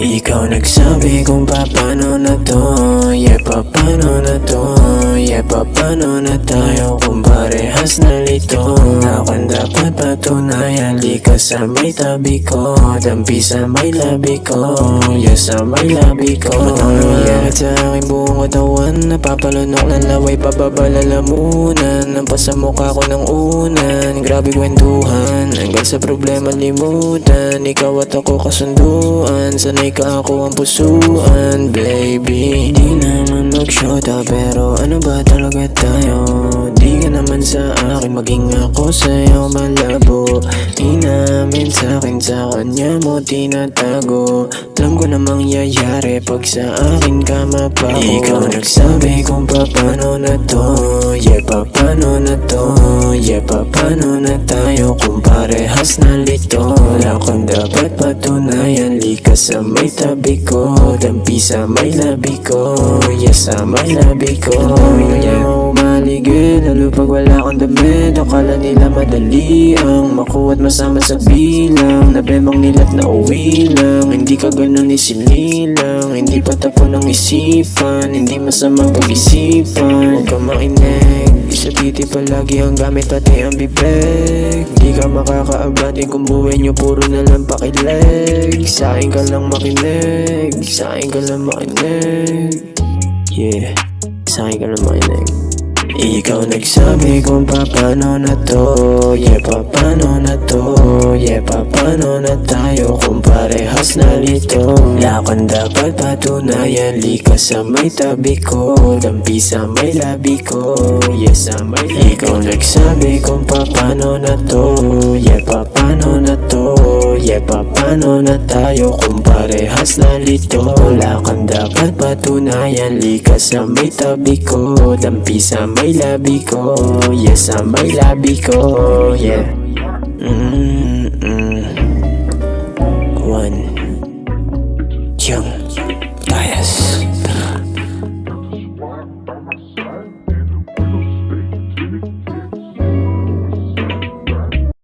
Ikaw nagsabi kung paano na to, yeah, paano na to, yeah, paano na tayo kung parehas na lito. Ako'y dapat patunayan, di ka sa may tabi ko, dampi sa may labi ko, yeah, sa may labi ko, yeah. At sa aking buong katawan, napapalunok ng laway, pababalalamunan, nampas sa mukha ko ng unan. Grabe kwentuhan, hanggang sa problema limutan. Ikaw at ako kasunduan, sanay ka ako ang pusuan, baby. Di naman mag-shota, pero ano ba talaga tayo? Di ka naman sa akin, maging ako sa'yo malabo. Inamin sa'kin, sa kanya mo tinatago. Alam ko namang yayari pag sa akin ka mapaho. Ikaw nagsabi kung paano na to, yeah, paano na to, yeah, paano na tayo kung parehas na lito. Wala kang dapat patunayan, lika sa may tabi ko, dampi sa may labi ko, yeah, sa may labi ko, yeah. Maligid, lalo pag wala kang damit. Akala nila madali ang makuha at masama sa bilang. Nabemang nila't nauwi lang, hindi ka ganun isinilang. Hindi pa tapo ng isipan, hindi masamang pag-isipan. Huwag kang makinig, isa titi palagi ang gamit pati ang bibig. Di ka makakaabati kung buhay nyo puro na lang pakileg. Sa'kin ka lang makinig, sa'kin ka lang makinig, yeah, sa'kin ka lang makinig. Ikaw nagsabi kung paano na to, yeah, paano na to, yeah, paano na tayo kung parehas na lito. Wala kang dapat patunayan, lika sa may tabi ko, dampi sa may labi ko, yeah, sa may labi ko. Ikaw nagsabi kung paano na to, yeah, paano na to, yeah, paano na tayo kung parehas na lito. Wala kang dapat patunayan, lika sa may tabi ko, dampi sa may labi ko, yeah, sa may labi ko, yeah. One Young Dias.